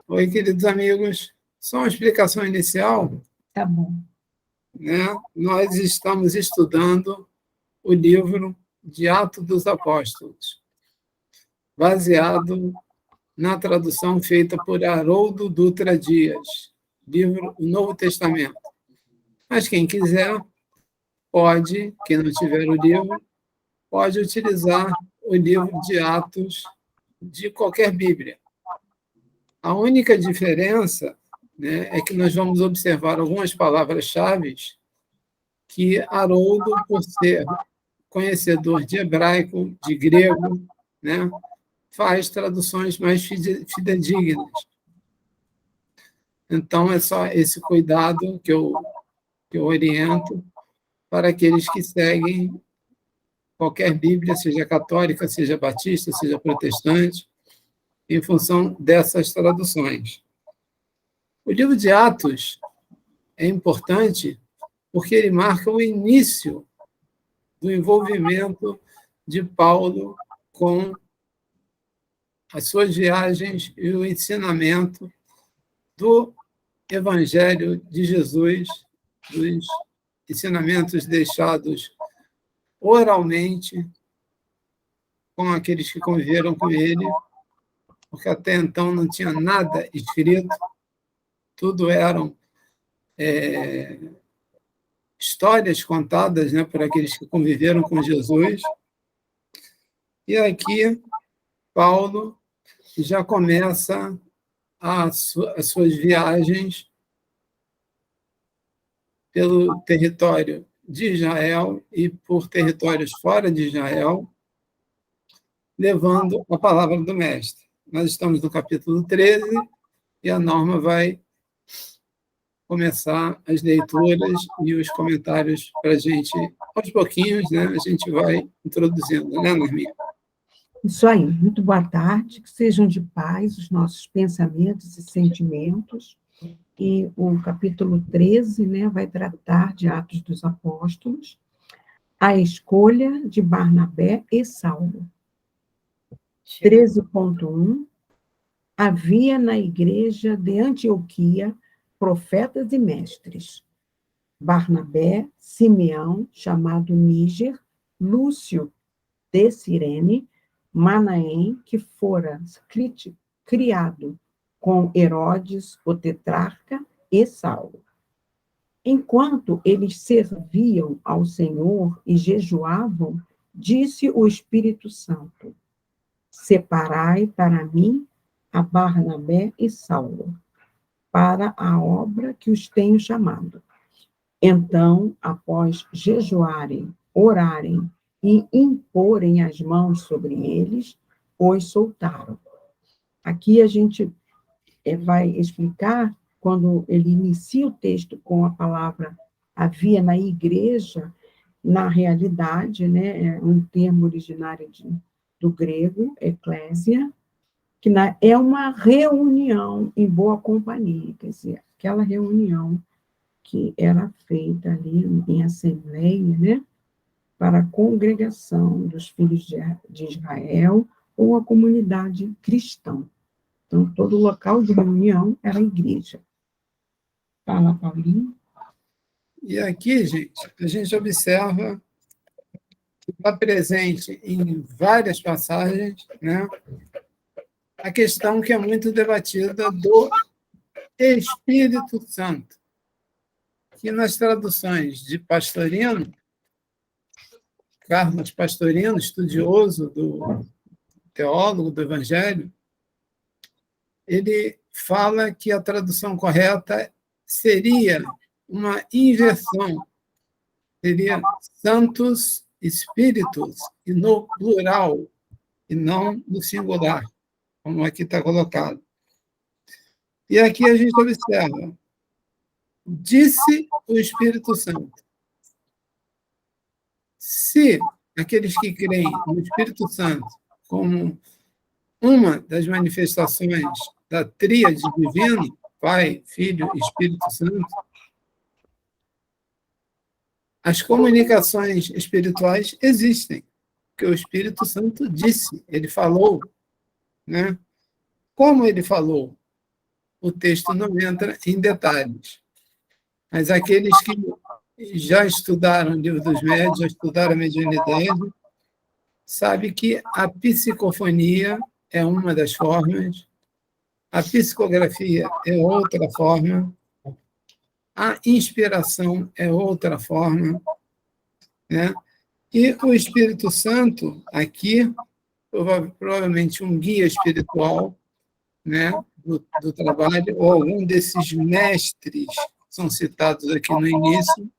Oi, queridos amigos. Só uma explicação inicial, Tá bom. né? Nós estamos estudando o livro de Atos dos Apóstolos, baseado na tradução feita por Haroldo Dutra Dias, livro O Novo Testamento. Mas quem quiser pode, quem não tiver o livro, pode utilizar o livro de Atos de qualquer Bíblia. A única diferença, né, é que nós vamos observar algumas palavras-chave que Haroldo, por ser conhecedor de hebraico, de grego, né, faz traduções mais fidedignas. Então, é só esse cuidado que eu oriento para aqueles que seguem qualquer Bíblia, seja católica, seja batista, seja protestante, em função dessas traduções. O livro de Atos é importante porque ele marca o início do envolvimento de Paulo com as suas viagens e o ensinamento do Evangelho de Jesus, dos ensinamentos deixados oralmente com aqueles que conviveram com ele, porque até então não tinha nada escrito, tudo eram histórias contadas, né, por aqueles que conviveram com Jesus. E aqui, Paulo já começa as suas viagens pelo território de Israel e por territórios fora de Israel, levando a palavra do Mestre. Nós estamos no capítulo 13 e a Norma vai começar as leituras e os comentários para a gente, aos pouquinhos, né? A gente vai introduzindo, né, Norminha? Isso aí. Muito boa tarde. Que sejam de paz os nossos pensamentos e sentimentos. E o capítulo 13, né, vai tratar de Atos dos Apóstolos, a escolha de Barnabé e Saulo. 13.1. Havia na igreja de Antioquia profetas e mestres: Barnabé, Simeão, chamado Níger, Lúcio de Cirene, Manaém, que fora criado com Herodes, o tetrarca, e Saulo. Enquanto eles serviam ao Senhor e jejuavam, disse o Espírito Santo: separai para mim a Barnabé e Saulo, para a obra que os tenho chamado. Então, após jejuarem, orarem e imporem as mãos sobre eles, os soltaram. Aqui a gente vai explicar, quando ele inicia o texto com a palavra havia na igreja, na realidade, né, é um termo originário do grego, eclésia, que é uma reunião em boa companhia, quer dizer, aquela reunião que era feita ali em assembleia, né, para a congregação dos filhos de Israel ou a comunidade cristã. Então, todo local de reunião era a igreja. Fala, Paulinho. E aqui, gente, a gente observa que está presente em várias passagens, né, a questão que é muito debatida do Espírito Santo, que nas traduções de Pastorino, Carlos Pastorino, estudioso teólogo do Evangelho, ele fala que a tradução correta seria uma inversão, seria santos espíritos, e no plural, e não no singular, como aqui está colocado. E aqui a gente observa, disse o Espírito Santo. Se aqueles que creem no Espírito Santo como uma das manifestações da tríade divina, Pai, Filho e Espírito Santo, as comunicações espirituais existem, porque o Espírito Santo disse, ele falou, né? Como ele falou? O texto não entra em detalhes, mas aqueles que já estudaram o Livro dos Médiuns, já estudaram a mediunidade, sabem que a psicofonia é uma das formas, a psicografia é outra forma, a inspiração é outra forma, né? E o Espírito Santo, aqui, provavelmente um guia espiritual, né, do trabalho, ou algum desses mestres que são citados aqui no início,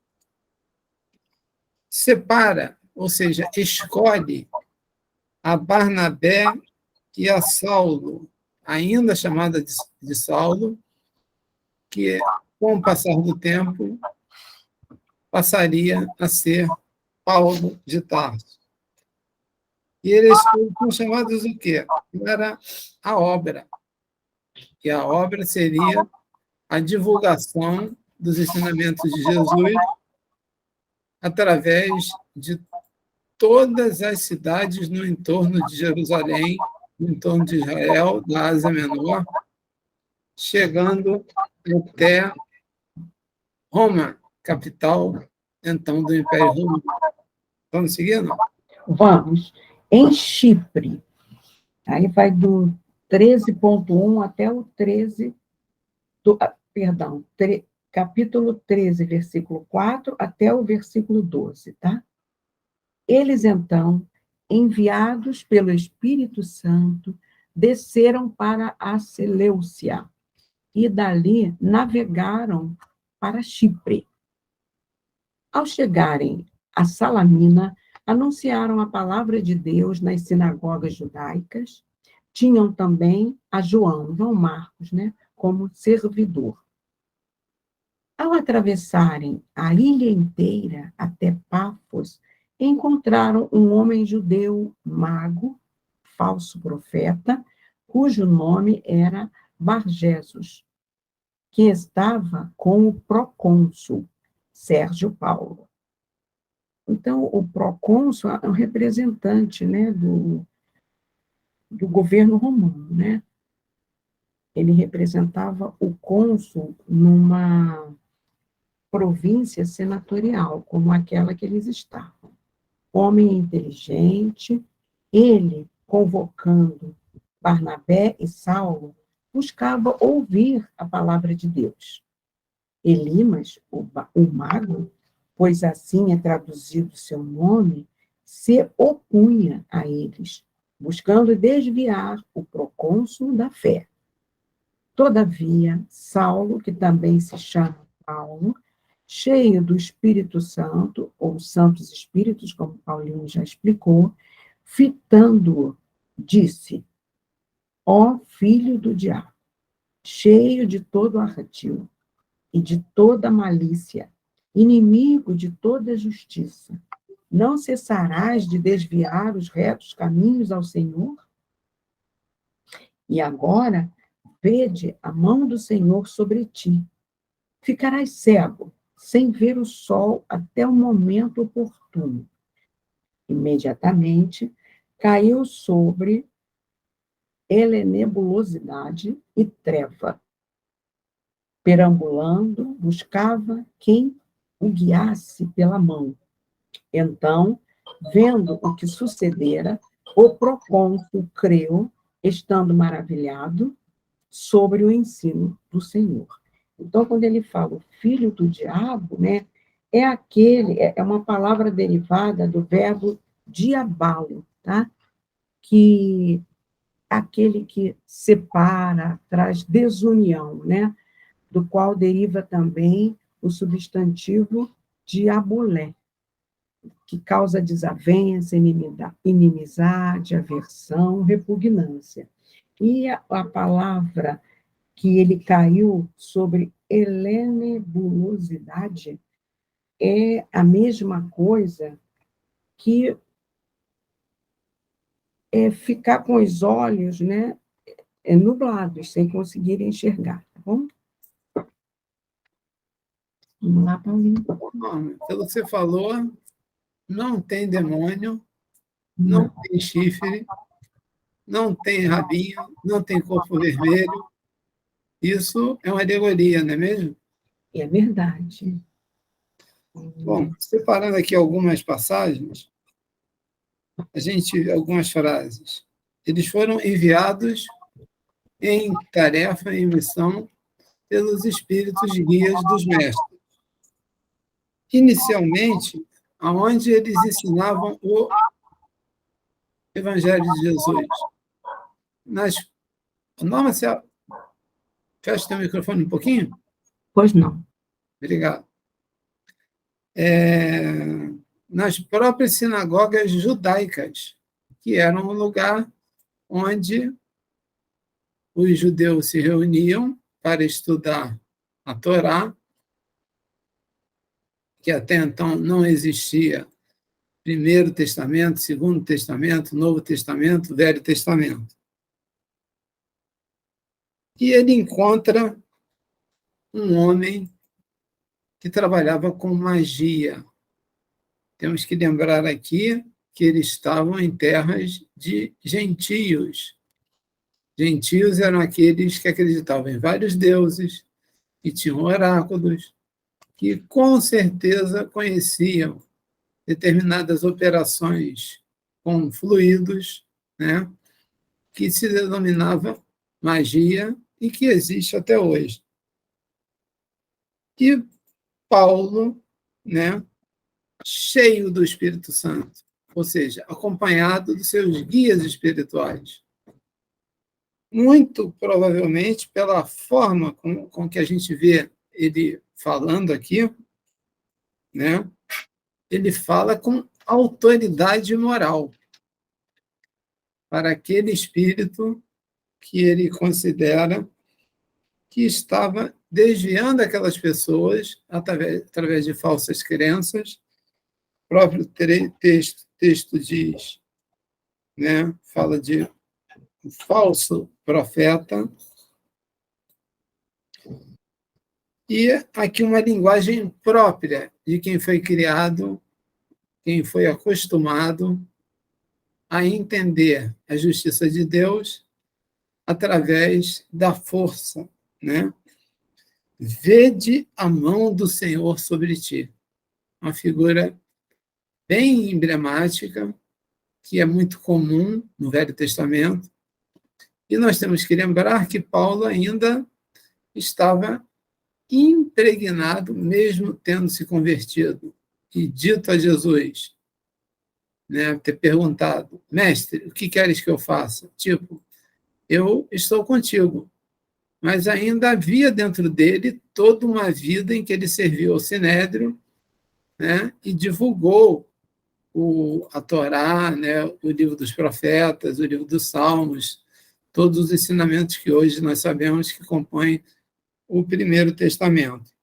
separa, ou seja, escolhe a Barnabé e a Saulo, ainda chamada de Saulo, que, com o passar do tempo, passaria a ser Paulo de Tarso. E eles foram chamados o quê? Era a obra. E a obra seria a divulgação dos ensinamentos de Jesus através de todas as cidades no entorno de Jerusalém, no entorno de Israel, da Ásia Menor, chegando até Roma, capital, então, do Império Romano. Vamos seguindo? Vamos. Em Chipre, aí vai do 13.1 até o 13, perdão, capítulo 13, versículo 4 até o versículo 12, tá? Eles, então, enviados pelo Espírito Santo, desceram para a Seleucia e dali navegaram para Chipre. Ao chegarem a Salamina, anunciaram a palavra de Deus nas sinagogas judaicas. Tinham também a João Marcos, né, como servidor. Ao atravessarem a ilha inteira até Pafos, encontraram um homem judeu mago, falso profeta, cujo nome era Barjesus, que estava com o procônsul Sérgio Paulo. Então, o procônsul é um representante, né, do governo romano, né? Ele representava o cônsul numa província senatorial, como aquela que eles estavam. Homem inteligente, ele, convocando Barnabé e Saulo, buscava ouvir a palavra de Deus. Elimas, o mago, pois assim é traduzido seu nome, se opunha a eles, buscando desviar o procônsul da fé. Todavia, Saulo, que também se chama Paulo, cheio do Espírito Santo, ou Santos Espíritos, como Paulinho já explicou, fitando-o, disse: ó filho do diabo, cheio de todo ardil e de toda malícia, inimigo de toda justiça, não cessarás de desviar os retos caminhos ao Senhor? E agora, vede a mão do Senhor sobre ti. Ficarás cego, sem ver o sol até o momento oportuno. Imediatamente, caiu sobre ele nebulosidade e treva. Perambulando, buscava quem o guiasse pela mão. Então, vendo o que sucedera, o procônsul creu, estando maravilhado, sobre o ensino do Senhor. Então, quando ele fala o filho do diabo, né, é uma palavra derivada do verbo diabalo, tá? Que é aquele que separa, traz desunião, né? Do qual deriva também o substantivo diabolé, que causa desavença, inimizade, aversão, repugnância. E a palavra que ele caiu sobre helenebulosidade é a mesma coisa que ficar com os olhos, né, nublados, sem conseguir enxergar, tá bom? Vamos lá, Paulinho. Pelo que você falou, não tem demônio, não Não, tem chifre, não tem rabinho, não tem corpo vermelho. Isso é uma alegoria, não é mesmo? é verdade. Bom, separando aqui algumas passagens, algumas frases. Eles foram enviados em tarefa, em missão, pelos espíritos guias dos mestres. Inicialmente, aonde eles ensinavam o Evangelho de Jesus. Nas, Norma, você fecha o teu microfone um pouquinho? Pois não. Obrigado. Nas próprias sinagogas judaicas, que eram um lugar onde os judeus se reuniam para estudar a Torá, que até então não existia Primeiro Testamento, Segundo Testamento, Novo Testamento, Velho Testamento. E ele encontra um homem que trabalhava com magia. Temos que lembrar aqui que eles estavam em terras de gentios. Gentios eram aqueles que acreditavam em vários deuses, que tinham oráculos, que com certeza conheciam determinadas operações com fluidos, né, que se denominava magia e que existe até hoje. E Paulo, né, cheio do Espírito Santo, ou seja, acompanhado dos seus guias espirituais, muito provavelmente pela forma com que a gente vê ele falando aqui, né, ele fala com autoridade moral para aquele espírito que ele considera que estava desviando aquelas pessoas através de falsas crenças. O próprio texto diz, né, fala de um falso profeta, e aqui uma linguagem própria de quem foi criado, quem foi acostumado a entender a justiça de Deus através da força, né? Vede a mão do Senhor sobre ti. Uma figura bem emblemática, que é muito comum no Velho Testamento. E nós temos que lembrar que Paulo ainda estava impregnado, mesmo tendo se convertido, e dito a Jesus, né, ter perguntado, mestre, o que queres que eu faça? Tipo, eu estou contigo. Mas ainda havia dentro dele toda uma vida em que ele serviu ao Sinédrio, né, e divulgou a Torá, né, o livro dos profetas, o livro dos Salmos, todos os ensinamentos que hoje nós sabemos que compõem o Primeiro Testamento.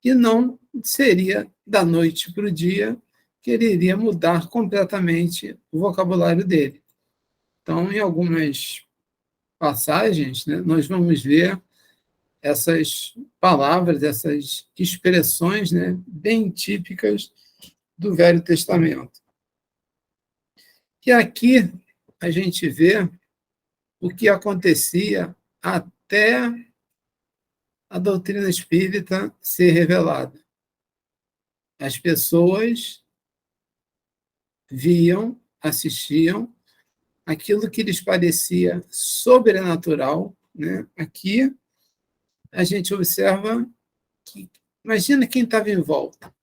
E não seria da noite para o dia que ele iria mudar completamente o vocabulário dele. Então, em algumas passagens, né, nós vamos ver essas palavras, essas expressões, né, bem típicas do Velho Testamento. E aqui a gente vê o que acontecia até a doutrina espírita ser revelada. As pessoas viam, assistiam aquilo que lhes parecia sobrenatural, né? Aqui a gente observa que, imagina quem estava em volta.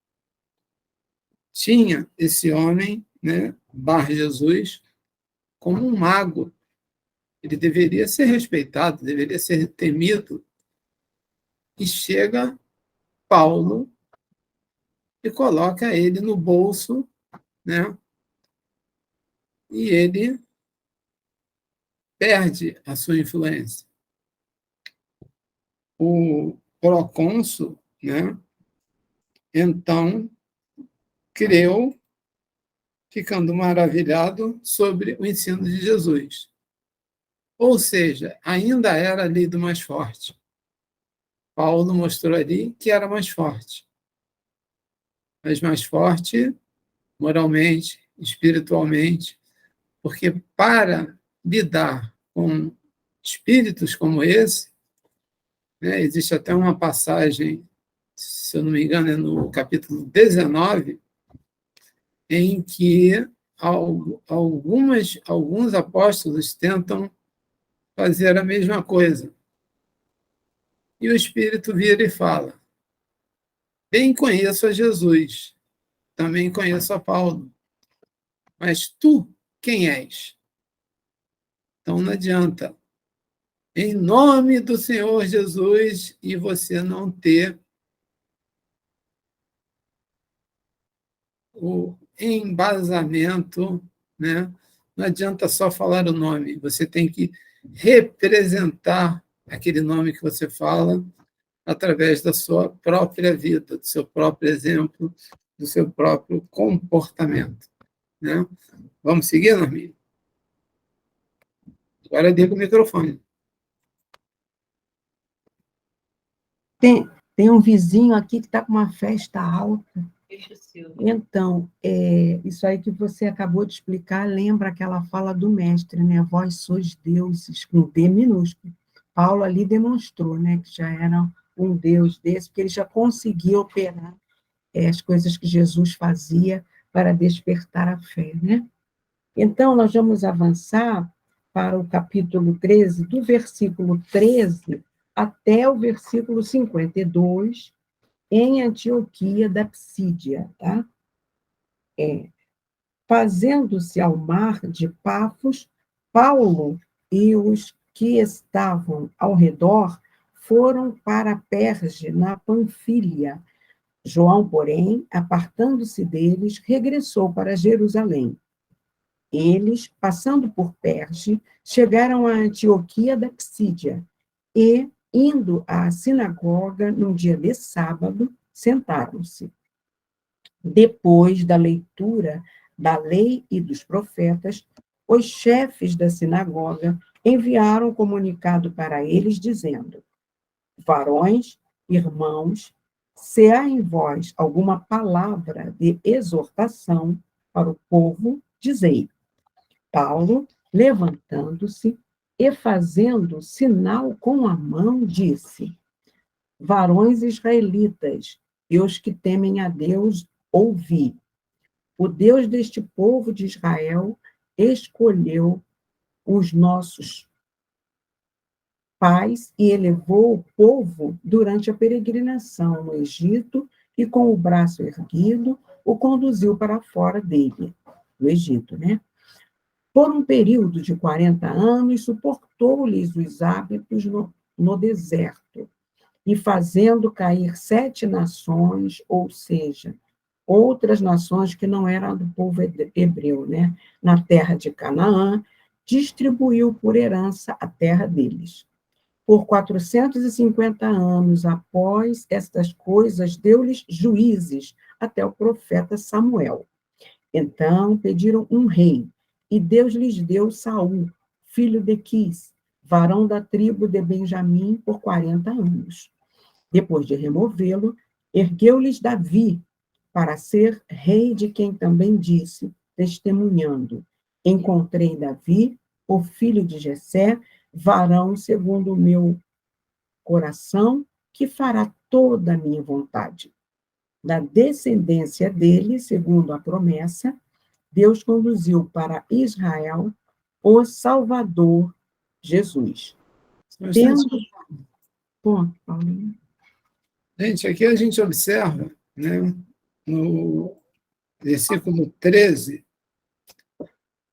Tinha esse homem, né, Bar Jesus, como um mago. Ele deveria ser respeitado, deveria ser temido. E chega Paulo e coloca ele no bolso, né? E ele perde a sua influência. O procônsul, né, então, creu, ficando maravilhado sobre o ensino de Jesus. Ou seja, ainda era a lei do mais forte. Paulo mostrou ali que era mais forte, mas mais forte moralmente, espiritualmente, porque para lidar com espíritos como esse, né, existe até uma passagem, se eu não me engano, é no capítulo 19, em que alguns apóstolos tentam fazer a mesma coisa. E o Espírito vira e fala: bem conheço a Jesus, também conheço a Paulo, mas tu quem és? Então não adianta, em nome do Senhor Jesus, e você não ter o embasamento, né? Não adianta só falar o nome, você tem que representar aquele nome que você fala através da sua própria vida, do seu próprio exemplo, do seu próprio comportamento, né? Vamos seguir, Norminha? Agora liga o microfone. Tem um vizinho aqui que está com uma festa alta. Então, isso aí que você acabou de explicar lembra aquela fala do mestre, né? Vós sois deuses, com D minúsculo. Paulo ali demonstrou, né, que já era um Deus desse, porque ele já conseguia operar as coisas que Jesus fazia para despertar a fé, né? Então, nós vamos avançar para o capítulo 13, do versículo 13 até o versículo 52, em Antioquia da Psídia, tá? Fazendo-se ao mar de Pafos, Paulo e os que estavam ao redor foram para Perge, na Panfília. João, porém, apartando-se deles, regressou para Jerusalém. Eles, passando por Perge, chegaram a Antioquia da Psídia e, indo à sinagoga num dia de sábado, sentaram-se. Depois da leitura da lei e dos profetas, os chefes da sinagoga enviaram um comunicado para eles, dizendo: varões, irmãos, se há em vós alguma palavra de exortação para o povo, dizei. Paulo, levantando-se e fazendo sinal com a mão, disse: varões israelitas, e os que temem a Deus, ouvi. O Deus deste povo de Israel escolheu os nossos pais e elevou o povo durante a peregrinação no Egito e, com o braço erguido, o conduziu para fora dele, no Egito, né? Por um período de 40 anos, suportou-lhes os hábitos no deserto, e fazendo cair 7 nações, ou seja, outras nações que não eram do povo hebreu, né? Na terra de Canaã, distribuiu por herança a terra deles. Por 450 anos após estas coisas, deu-lhes juízes até o profeta Samuel. Então pediram um rei, e Deus lhes deu Saul, filho de Quis, varão da tribo de Benjamim, por 40 anos. Depois de removê-lo, ergueu-lhes Davi, para ser rei, de quem também disse, testemunhando: encontrei Davi, o filho de Jessé, varão segundo o meu coração, que fará toda a minha vontade. Da descendência dele, segundo a promessa, Deus conduziu para Israel o Salvador, Jesus. Tendo... Bom, Paulinho. Gente, aqui a gente observa, né, no versículo 13,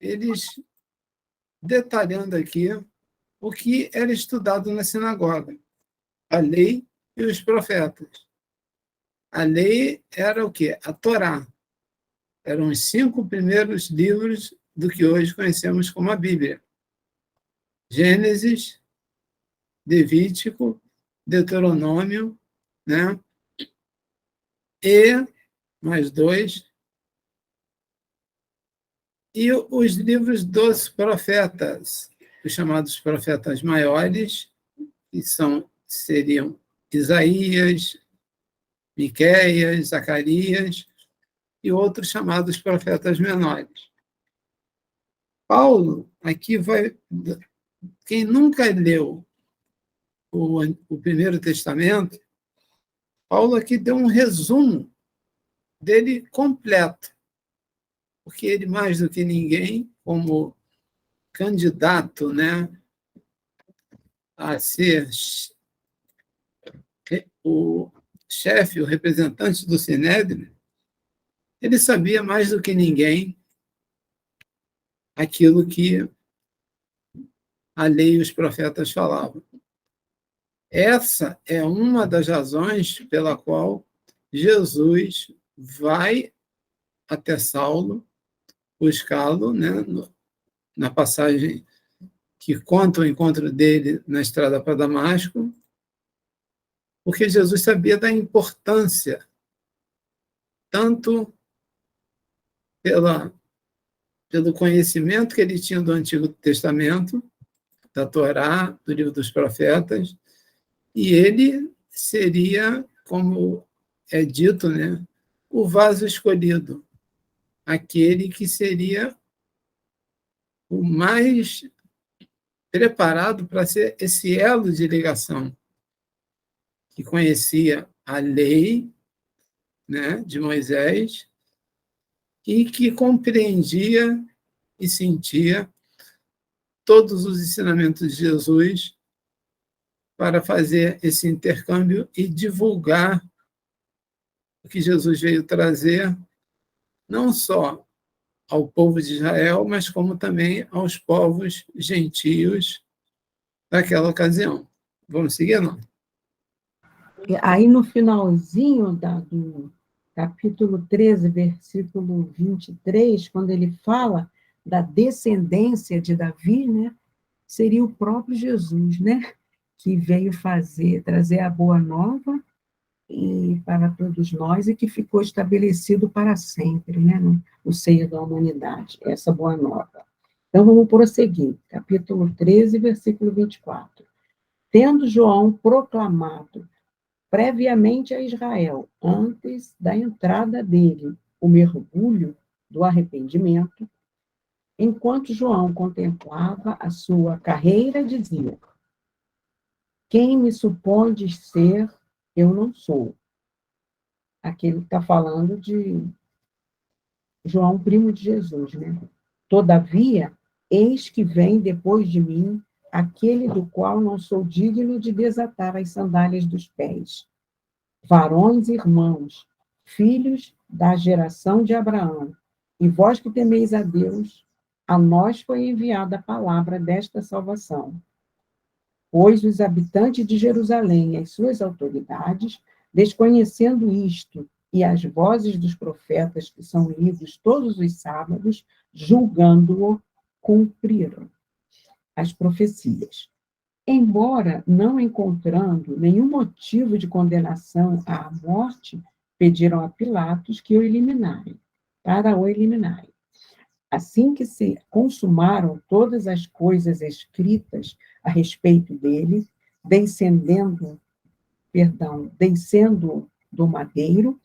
eles detalhando aqui o que era estudado na sinagoga, a lei e os profetas. A lei era o quê? A Torá. Eram os 5 primeiros livros do que hoje conhecemos como a Bíblia. Gênesis, Levítico, Deuteronômio, né? E mais 2, e os livros dos profetas, os chamados profetas maiores, que seriam Isaías, Miqueias, Zacarias, e outros chamados profetas menores. Paulo, aqui vai... Quem nunca leu o Primeiro Testamento, Paulo aqui deu um resumo dele completo, porque ele, mais do que ninguém, como candidato, né, a ser o chefe, o representante do Sinédrio, ele sabia mais do que ninguém aquilo que a lei e os profetas falavam. Essa é uma das razões pela qual Jesus vai até Saulo buscá-lo, né, na passagem que conta o encontro dele na estrada para Damasco, porque Jesus sabia da importância, tanto pelo conhecimento que ele tinha do Antigo Testamento, da Torá, do livro dos profetas, e ele seria, como é dito, né, o vaso escolhido, aquele que seria o mais preparado para ser esse elo de ligação, que conhecia a lei, né, de Moisés e que compreendia e sentia todos os ensinamentos de Jesus para fazer esse intercâmbio e divulgar o que Jesus veio trazer, não só ao povo de Israel, mas como também aos povos gentios daquela ocasião. Vamos seguir, não? Aí, no finalzinho do capítulo 13, versículo 23, quando ele fala da descendência de Davi, né, seria o próprio Jesus, né, que veio trazer a boa nova para todos nós e que ficou estabelecido para sempre, né, no seio da humanidade, essa boa nova. Então, vamos prosseguir. Capítulo 13, versículo 24. Tendo João proclamado previamente a Israel, antes da entrada dele, o mergulho do arrependimento, enquanto João contemplava a sua carreira, dizia: quem me supondes ser, eu não sou. Aqui ele está falando de João, primo de Jesus, né? Todavia, eis que vem depois de mim aquele do qual não sou digno de desatar as sandálias dos pés. Varões e irmãos, filhos da geração de Abraão, e vós que temeis a Deus, a nós foi enviada a palavra desta salvação. Pois os habitantes de Jerusalém e as suas autoridades, desconhecendo isto e as vozes dos profetas que são lidos todos os sábados, julgando-o, cumpriram as profecias. Embora não encontrando nenhum motivo de condenação à morte, pediram a Pilatos que o eliminarem, para o eliminarem. Assim que se consumaram todas as coisas escritas a respeito dele, descendo do madeiro,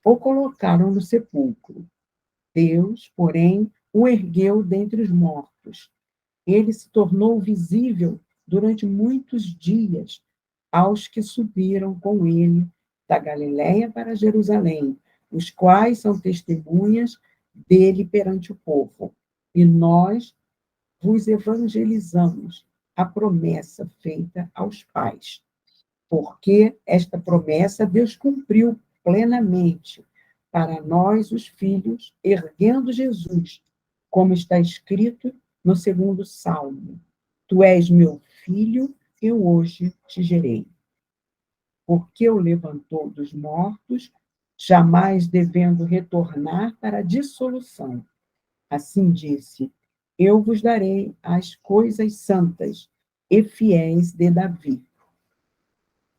o colocaram no sepulcro. Deus, porém, o ergueu dentre os mortos. Ele se tornou visível durante muitos dias aos que subiram com ele da Galiléia para Jerusalém, os quais são testemunhas dele perante o povo. E nós vos evangelizamos a promessa feita aos pais, porque esta promessa Deus cumpriu plenamente para nós, os filhos, erguendo Jesus, como está escrito no 2º Salmo: Tu és meu filho, eu hoje te gerei. Porque o levantou dos mortos, jamais devendo retornar para a dissolução. Assim disse: eu vos darei as coisas santas e fiéis de Davi.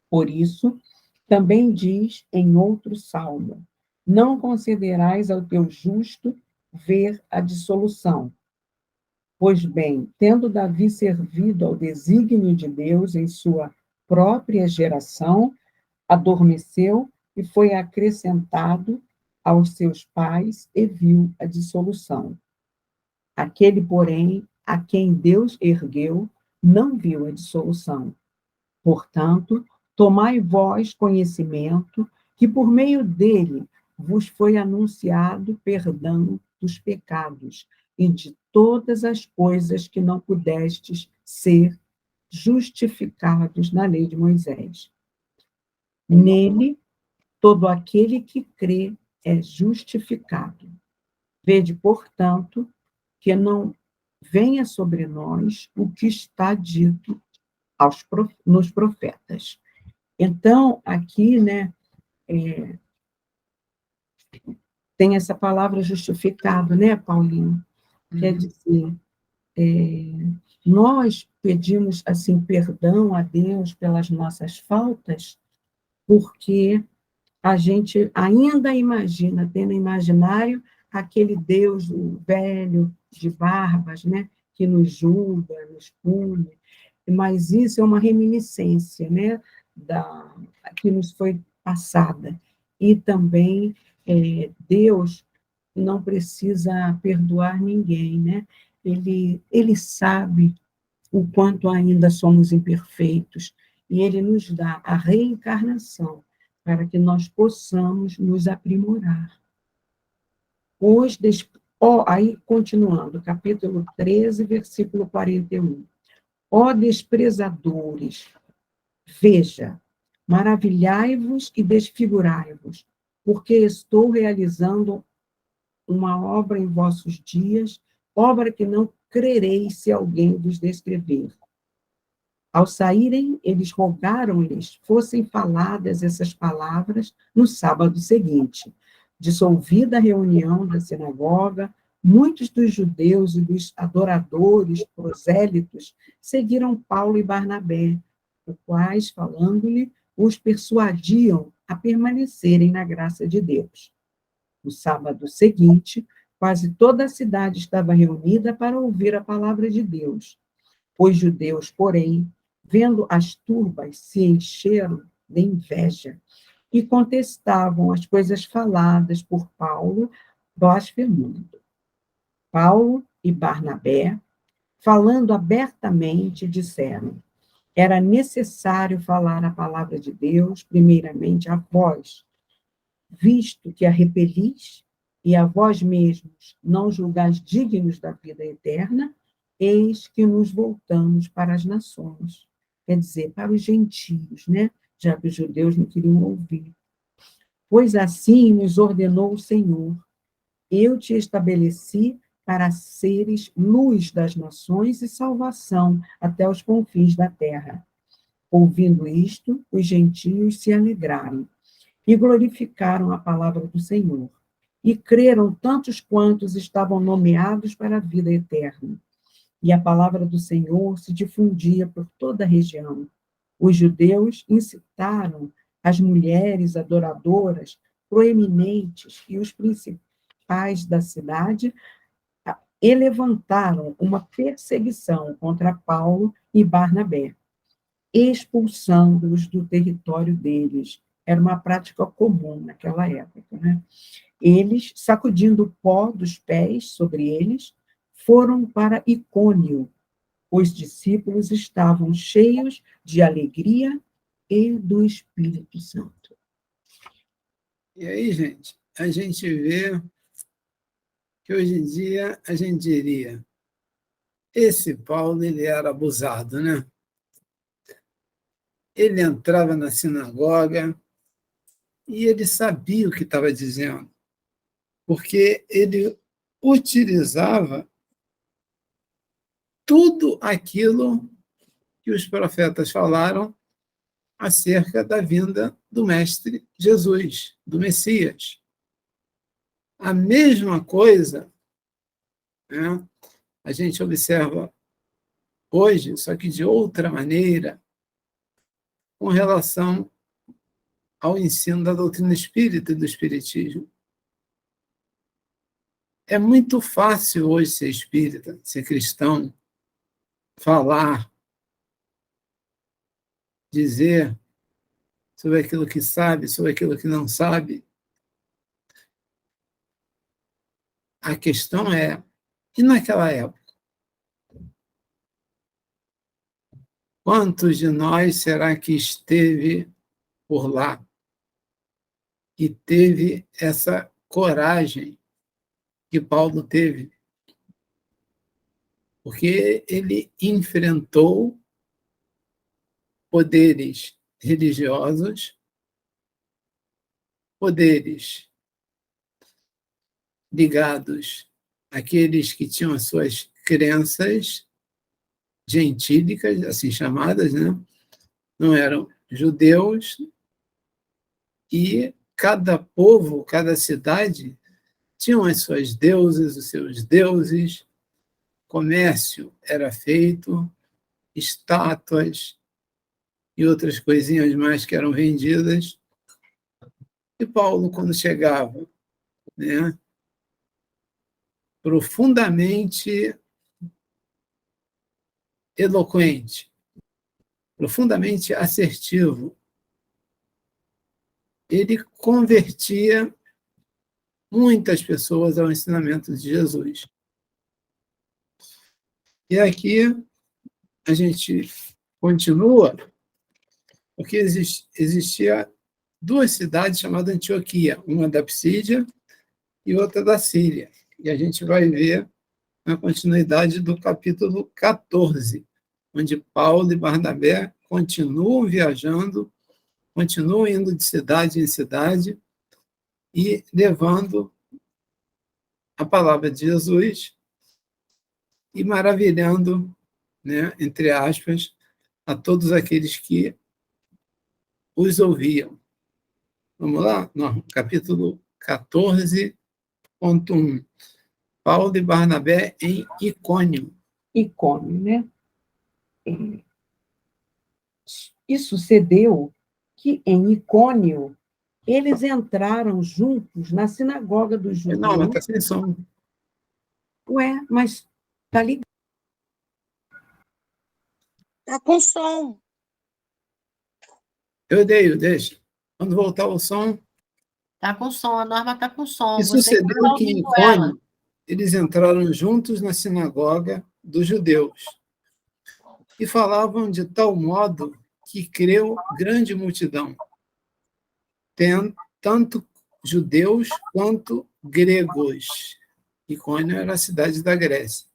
Por isso, também diz em outro salmo: não concederás ao teu justo ver a dissolução, Pois bem, tendo Davi servido ao desígnio de Deus em sua própria geração, adormeceu e foi acrescentado aos seus pais e viu a dissolução. Aquele, porém, a quem Deus ergueu, não viu a dissolução. Portanto, tomai vós conhecimento que por meio dele vos foi anunciado perdão dos pecados e de todas as coisas que não pudestes ser justificados na lei de Moisés. Nele, todo aquele que crê é justificado. Vede, portanto, que não venha sobre nós o que está dito nos profetas. Então, aqui, né, tem essa palavra justificado, né, Paulinho? Quer dizer, nós pedimos, assim, perdão a Deus pelas nossas faltas, porque a gente ainda imagina, tem no imaginário aquele Deus o velho, de barbas, né, que nos julga, nos pune, mas isso é uma reminiscência, né, que nos foi passada. E também Deus não precisa perdoar ninguém, né? Ele sabe o quanto ainda somos imperfeitos, e ele nos dá a reencarnação para que nós possamos nos aprimorar. Aí, continuando, capítulo 13, versículo 41. Ó desprezadores, veja, maravilhai-vos e desfigurai-vos, porque estou realizando uma obra em vossos dias, obra que não crereis se alguém vos descrever. Ao saírem, eles rogaram-lhes fossem faladas essas palavras no sábado seguinte. Dissolvida a reunião da sinagoga, muitos dos judeus e dos adoradores prosélitos seguiram Paulo e Barnabé, os quais, falando-lhe, os persuadiam a permanecerem na graça de Deus. No sábado seguinte, quase toda a cidade estava reunida para ouvir a palavra de Deus. Os judeus, porém, vendo as turbas, se encheram de inveja e contestavam as coisas faladas por Paulo, blasfemando. Paulo e Barnabé, falando abertamente, disseram: era necessário falar a palavra de Deus, primeiramente a vós, visto que a repelis e a vós mesmos não julgais dignos da vida eterna, eis que nos voltamos para as nações, quer dizer, para os gentios, né? Já que os judeus não queriam ouvir. Pois assim nos ordenou o Senhor: eu te estabeleci para seres luz das nações e salvação até os confins da terra. Ouvindo isto, os gentios se alegraram e glorificaram a palavra do Senhor. E creram tantos quantos estavam nomeados para a vida eterna. E a palavra do Senhor se difundia por toda a região. Os judeus incitaram as mulheres adoradoras proeminentes e os principais da cidade e levantaram uma perseguição contra Paulo e Barnabé, expulsando-os do território deles. Era uma prática comum naquela época, né? Eles, sacudindo o pó dos pés sobre eles, foram para Icônio. Os discípulos estavam cheios de alegria e do Espírito Santo. E aí, gente, a gente vê que hoje em dia a gente diria: esse Paulo, ele era abusado, né? Ele entrava na sinagoga e ele sabia o que estava dizendo, porque ele utilizava tudo aquilo que os profetas falaram acerca da vinda do Mestre Jesus, do Messias. A mesma coisa, né, a gente observa hoje, só que de outra maneira, com relação ao ensino da doutrina espírita e do espiritismo. É muito fácil hoje ser espírita, ser cristão, falar, dizer sobre aquilo que sabe, sobre aquilo que não sabe. A questão é, e naquela época? Quantos de nós será que esteve por lá e teve essa coragem que Paulo teve? Porque ele enfrentou poderes religiosos, poderes ligados àqueles que tinham as suas crenças gentílicas, assim chamadas, né? Não eram judeus, e cada povo, cada cidade tinham as suas deusas, os seus deuses, comércio era feito, estátuas e outras coisinhas mais que eram vendidas. E Paulo, quando chegava, né, profundamente eloquente, profundamente assertivo, ele convertia muitas pessoas ao ensinamento de Jesus. E aqui a gente continua, porque existia duas cidades chamadas Antioquia, uma da Psídia e outra da Síria. E a gente vai ver na continuidade do capítulo 14, onde Paulo e Barnabé continuam viajando, continuam indo de cidade em cidade e levando a palavra de Jesus e maravilhando, né, entre aspas, a todos aqueles que os ouviam. Vamos lá? No capítulo 14.1. Paulo e Barnabé em Icônio. Icônio, né? E sucedeu que em Icônio eles entraram juntos na sinagoga dos Não, mas judeus. está sem som. Ué, mas tá ligado? Tá com som. Eu deixa. Quando voltar o som. Tá com som, a Norma tá com som. E Você que sucedeu tá que em ouvindo ela. Icônio eles entraram juntos na sinagoga dos judeus e falavam de tal modo que creu grande multidão, tanto judeus quanto gregos. Icônio era a cidade da Grécia.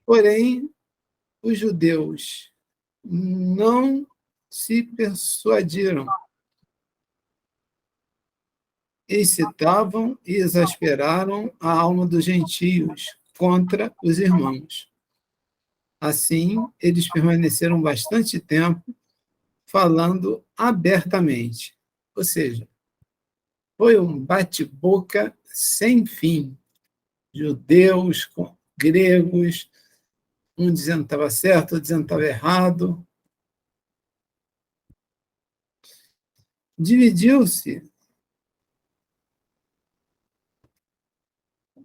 Porém, os judeus não se persuadiram, excitavam e exasperaram a alma dos gentios contra os irmãos. Assim, eles permaneceram bastante tempo falando abertamente. Ou seja, foi um bate-boca sem fim. Judeus com gregos, um dizendo que estava certo, outro dizendo que estava errado.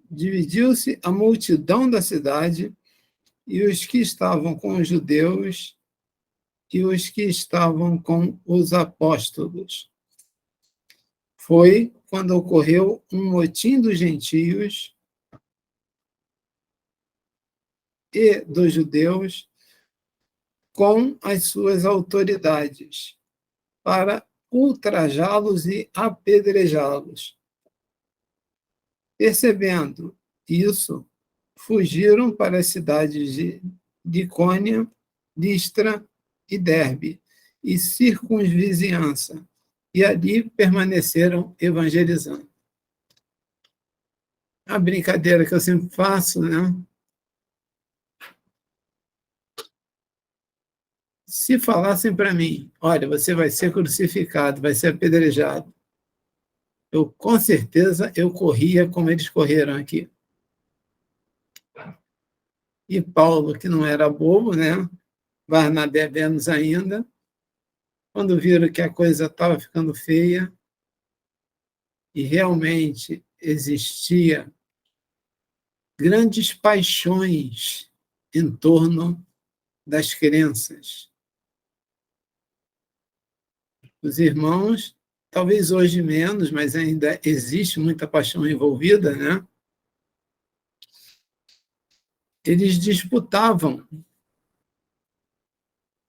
Dividiu-se a multidão da cidade, e os que estavam com os judeus e os que estavam com os apóstolos. Foi quando ocorreu um motim dos gentios e dos judeus com as suas autoridades, para ultrajá-los e apedrejá-los. Percebendo isso, fugiram para as cidades de Icônia, Listra e Derbe, e circunvizinhança, e ali permaneceram evangelizando. A brincadeira que eu sempre faço, né? Se falassem para mim, olha, você vai ser crucificado, vai ser apedrejado, eu com certeza eu corria como eles correram aqui. E Paulo, que não era bobo, né? Barnabé menos ainda, quando viram que a coisa estava ficando feia e realmente existia grandes paixões em torno das crenças. Os irmãos, talvez hoje menos, mas ainda existe muita paixão envolvida, né? Eles disputavam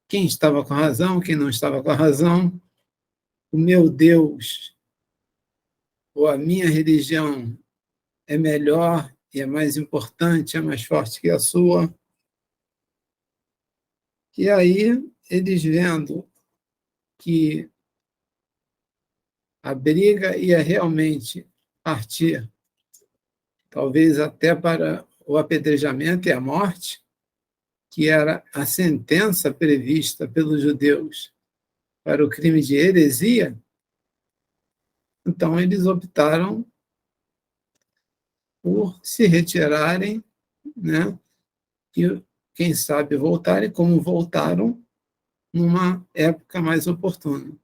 quem estava com a razão, quem não estava com a razão. O meu Deus ou a minha religião é melhor e é mais importante, é mais forte que a sua. E aí, eles vendo que a briga ia realmente partir, talvez até para o apedrejamento e a morte, que era a sentença prevista pelos judeus para o crime de heresia, então eles optaram por se retirarem, né? E, quem sabe, voltarem, como voltaram numa época mais oportuna.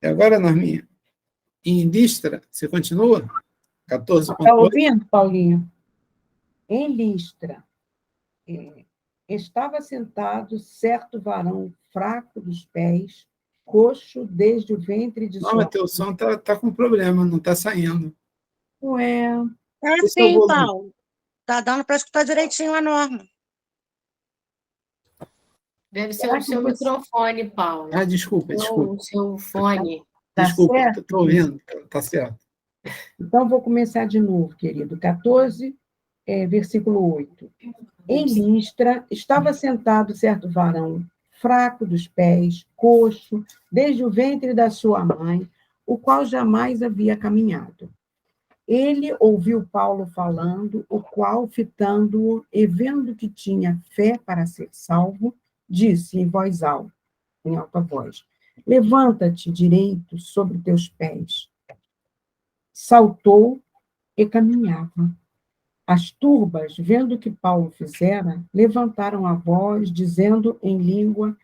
E agora, Norminha, em Listra, você continua? 14 Está ouvindo, Paulinho? Em Listra, estava sentado certo varão fraco dos pés, coxo desde o ventre de Não, sua... mas teu som tá com problema, não está saindo. Ué, Esse é o sim, volume. Paulo. Tá dando para escutar direitinho a norma. Deve ser será o que seu você... microfone, Paulo. Ah, desculpa. O seu fone. Tá Desculpa, certo? estou ouvindo, tá certo. Então, vou começar de novo, querido. 14, versículo 8. Em Listra estava sentado certo varão, fraco dos pés, coxo, desde o ventre da sua mãe, o qual jamais havia caminhado. Ele ouviu Paulo falando, o qual, fitando-o e vendo que tinha fé para ser salvo, disse em voz alta, em alta voz: Levanta-te direito sobre teus pés. Saltou e caminhava. As turbas, vendo o que Paulo fizera, levantaram a voz, dizendo em língua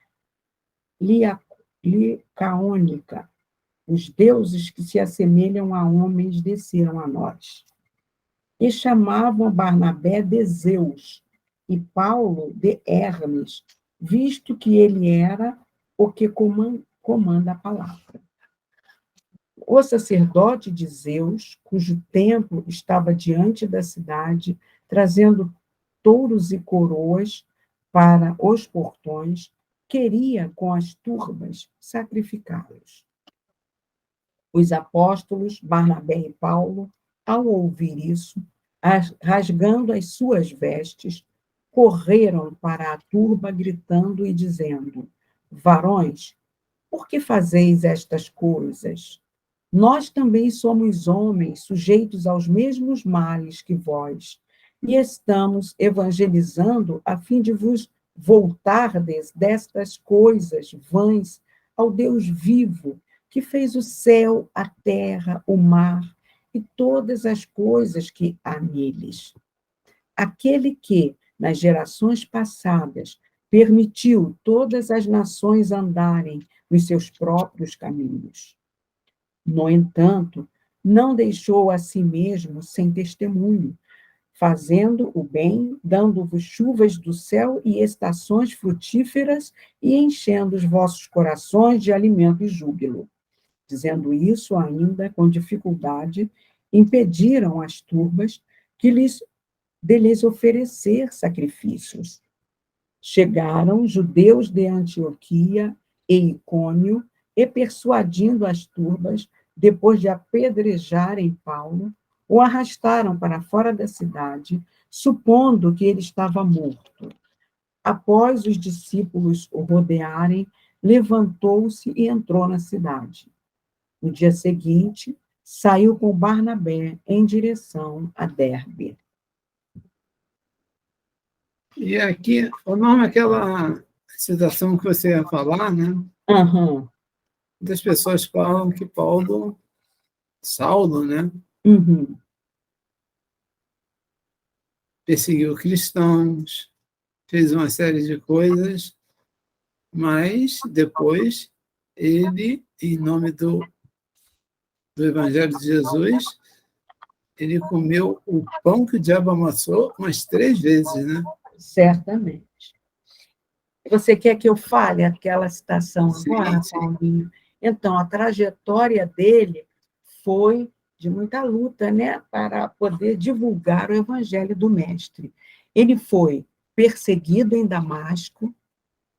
licaônica: os deuses que se assemelham a homens desceram a nós. E chamavam Barnabé de Zeus e Paulo de Hermes, visto que ele era o que comanda a palavra. O sacerdote de Zeus, cujo templo estava diante da cidade, trazendo touros e coroas para os portões, queria, com as turbas, sacrificá-los. Os apóstolos, Barnabé e Paulo, ao ouvir isso, rasgando as suas vestes, correram para a turba, gritando e dizendo: Varões, por que fazeis estas coisas? Nós também somos homens, sujeitos aos mesmos males que vós, e estamos evangelizando a fim de vos voltardes destas coisas vãs ao Deus vivo, que fez o céu, a terra, o mar e todas as coisas que há neles. Aquele que, nas gerações passadas, permitiu todas as nações andarem nos seus próprios caminhos. No entanto, não deixou a si mesmo sem testemunho, fazendo o bem, dando-vos chuvas do céu e estações frutíferas e enchendo os vossos corações de alimento e júbilo. Dizendo isso ainda com dificuldade, impediram as turbas de lhes oferecer sacrifícios. Chegaram judeus de Antioquia e Icônio e, persuadindo as turbas, depois de apedrejarem Paulo, o arrastaram para fora da cidade, supondo que ele estava morto. Após os discípulos o rodearem, levantou-se e entrou na cidade. No dia seguinte, saiu com Barnabé em direção a Derbe. E aqui, o nome aquela citação que você ia falar, né? Uhum. Muitas pessoas falam que Saulo, né? Uhum. Perseguiu cristãos, fez uma série de coisas, mas depois ele, em nome do Evangelho de Jesus, ele comeu o pão que o diabo amassou umas 3 vezes, né? Certamente. Você quer que eu fale aquela citação agora, Sim. Paulinho? Então, a trajetória dele foi de muita luta, né, para poder divulgar o evangelho do Mestre. Ele foi perseguido em Damasco,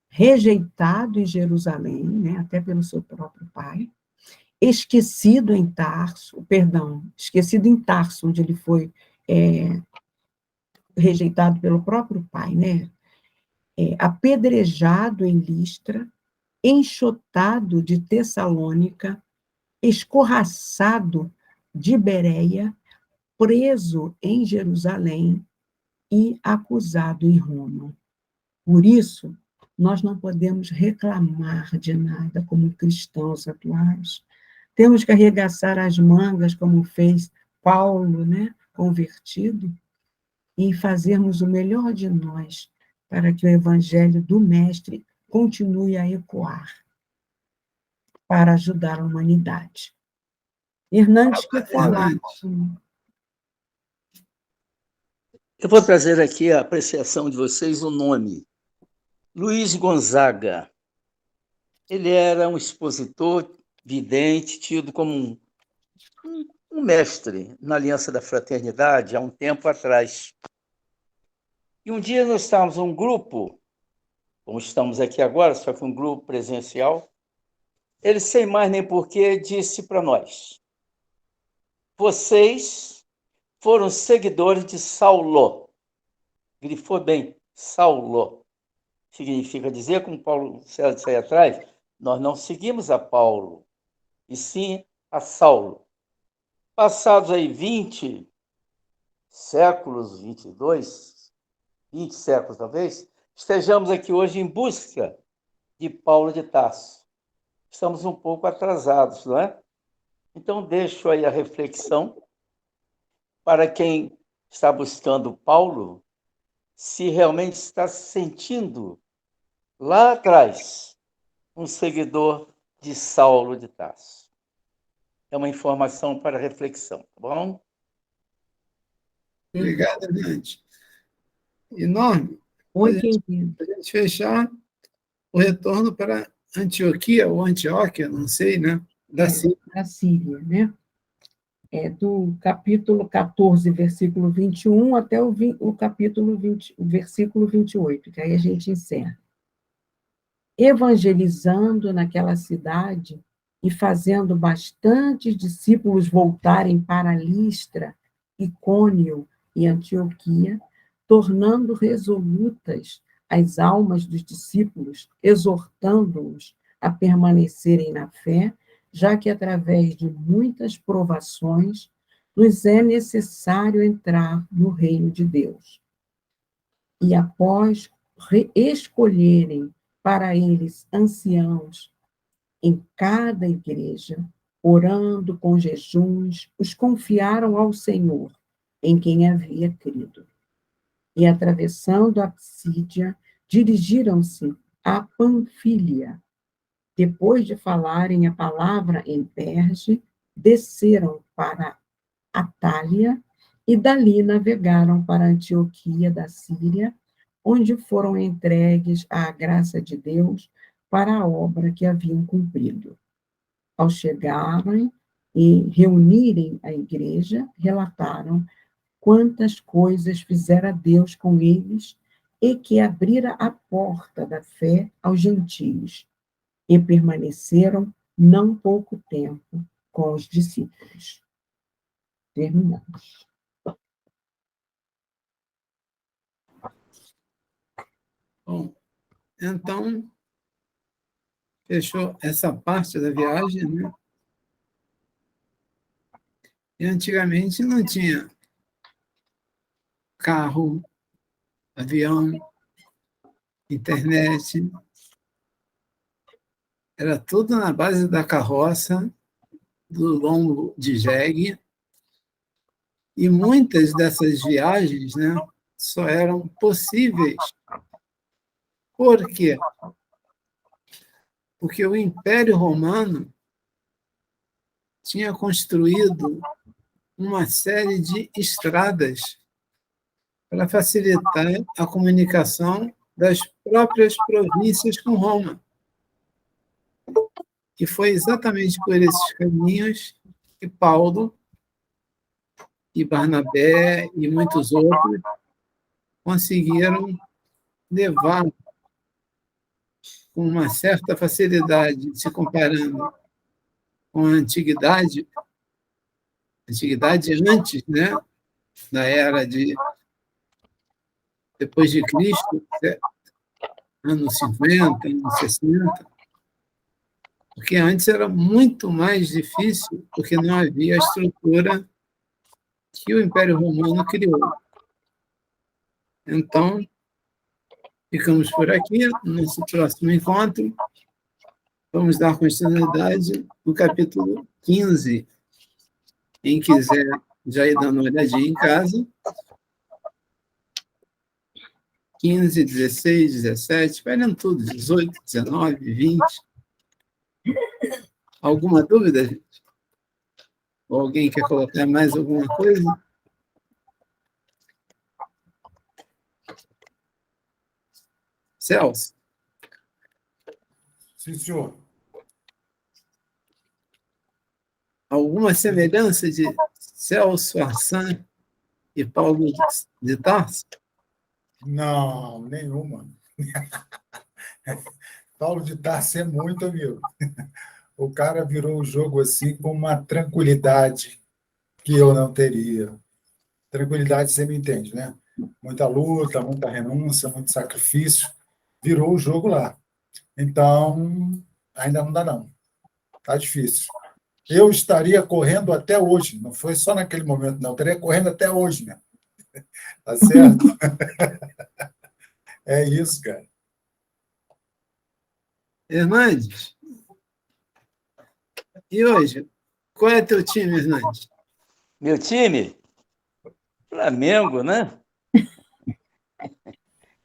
rejeitado em Jerusalém, né, até pelo seu próprio pai, esquecido em Tarso, onde ele foi rejeitado pelo próprio pai, né, apedrejado em Listra, enxotado de Tessalônica, escorraçado de Bereia, preso em Jerusalém e acusado em Roma. Por isso, nós não podemos reclamar de nada como cristãos atuais. Temos que arregaçar as mangas, como fez Paulo, né, convertido, e fazermos o melhor de nós para que o evangelho do Mestre continue a ecoar para ajudar a humanidade. Hernandes quer falar. Eu vou trazer aqui a apreciação de vocês o nome. Luiz Gonzaga. Ele era um expositor vidente, tido como um mestre na Aliança da Fraternidade há um tempo atrás. E um dia nós estávamos um grupo, como estamos aqui agora, só que um grupo presencial. Ele, sem mais nem porquê, disse para nós: vocês foram seguidores de Saulo. Grifou bem, Saulo. Significa dizer, como Paulo César disse aí atrás, nós não seguimos a Paulo, e sim a Saulo. Passados aí 20 séculos, 22, 20 séculos talvez, estejamos aqui hoje em busca de Paulo de Tarso. Estamos um pouco atrasados, não é? Então, deixo aí a reflexão para quem está buscando Paulo, se realmente está se sentindo lá atrás um seguidor de Saulo de Tarso. É uma informação para reflexão, tá bom? Obrigado, Hernandes. Enorme. Oi, querido. Para a gente fechar, o retorno para Antioquia, ou Antioquia, não sei, né? Da Síria, né? Do capítulo 14, versículo 21, até o capítulo 20, o versículo 28, que aí a gente encerra. Evangelizando naquela cidade e fazendo bastantes discípulos voltarem para Listra, Icônio e Antioquia, tornando resolutas as almas dos discípulos, exortando-os a permanecerem na fé, já que através de muitas provações nos é necessário entrar no reino de Deus. E após escolherem para eles anciãos em cada igreja, orando com jejuns, os confiaram ao Senhor, em quem havia crido. E, atravessando a Psídia, dirigiram-se a Panfília. Depois de falarem a palavra em Perge, desceram para Atália e dali navegaram para Antioquia da Síria, onde foram entregues à graça de Deus para a obra que haviam cumprido. Ao chegarem e reunirem a igreja, relataram quantas coisas fizera Deus com eles e que abrira a porta da fé aos gentios, e permaneceram não pouco tempo com os discípulos. Terminamos. Bom, então, fechou essa parte da viagem, né? E antigamente não tinha carro, avião, internet. Era tudo na base da carroça, do lombo de jegue. E muitas dessas viagens, né, só eram possíveis. Por quê? Porque o Império Romano tinha construído uma série de estradas para facilitar a comunicação das próprias províncias com Roma. E foi exatamente por esses caminhos que Paulo e Barnabé e muitos outros conseguiram levar com uma certa facilidade, se comparando com a antiguidade antes, né, da era de depois de Cristo, anos 50, anos 60, porque antes era muito mais difícil, porque não havia a estrutura que o Império Romano criou. Então, ficamos por aqui. No nosso próximo encontro, vamos dar continuidade no capítulo 15. Quem quiser já ir dando uma olhadinha em casa. 15, 16, 17, vai lendo tudo, 18, 19, 20. Alguma dúvida, gente? Ou alguém quer colocar mais alguma coisa? Celso? Sim, senhor. Alguma semelhança de Celso, Arsan e Paulo de Tarso? Não, nenhuma. Paulo de Tarso é muito, amigo. O cara virou o jogo assim com uma tranquilidade que eu não teria. Tranquilidade, você me entende, né? Muita luta, muita renúncia, muito sacrifício. Virou o jogo lá. Então, ainda não dá, não. Tá difícil. Eu estaria correndo até hoje. Não foi só naquele momento, não. Eu estaria correndo até hoje, né? Tá certo? É isso, cara. Hernandes, e hoje? Qual é teu time, Hernandes? Meu time? Flamengo, né?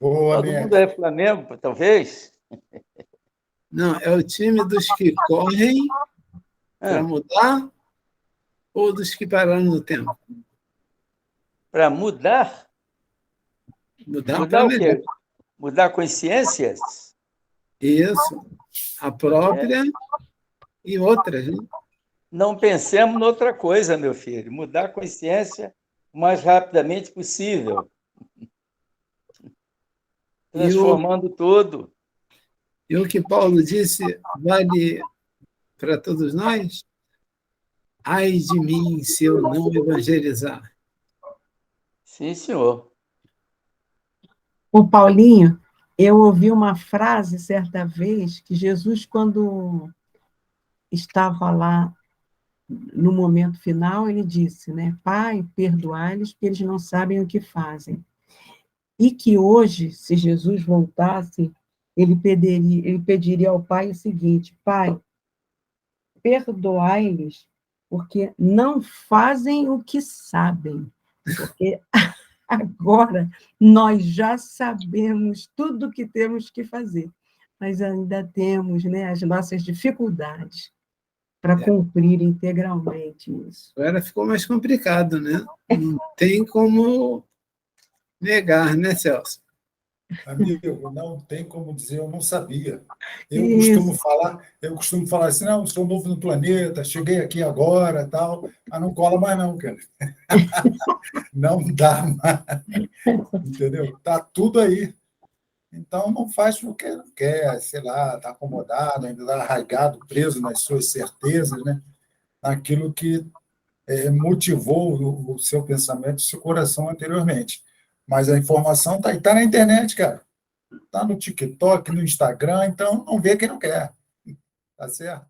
Boa, Todo mundo é Flamengo, talvez? Não, é o time dos que correm para mudar ou dos que pararam no tempo? Para mudar? Mudar Mudar o melhor. quê? Mudar consciências? Isso, a própria e outras, né? Não pensemos noutra coisa, meu filho. Mudar a consciência o mais rapidamente possível. Transformando tudo. E o que Paulo disse vale para todos nós? Ai de mim se eu não evangelizar. Sim, senhor. O Paulinho, eu ouvi uma frase certa vez que Jesus, quando estava lá no momento final, ele disse, né? Pai, perdoai-lhes, porque eles não sabem o que fazem. E que hoje, se Jesus voltasse, ele pediria ao Pai o seguinte: Pai, perdoai-lhes, porque não fazem o que sabem. Porque agora nós já sabemos tudo o que temos que fazer, mas ainda temos, né, as nossas dificuldades para cumprir integralmente isso. Agora ficou mais complicado, né? Não tem como negar, né, Celso? Amigo, não tem como dizer, eu não sabia. Eu costumo falar assim, não, sou novo no planeta, cheguei aqui agora, tal, mas não cola mais não, cara. Não dá mais, entendeu? Tá tudo aí. Então não faz porque não quer, sei lá, está acomodado, ainda está arraigado, preso nas suas certezas, né? Naquilo que motivou o seu pensamento, o seu coração anteriormente. Mas a informação está aí, está na internet, cara. Está no TikTok, no Instagram, então não vê quem não quer. Tá certo?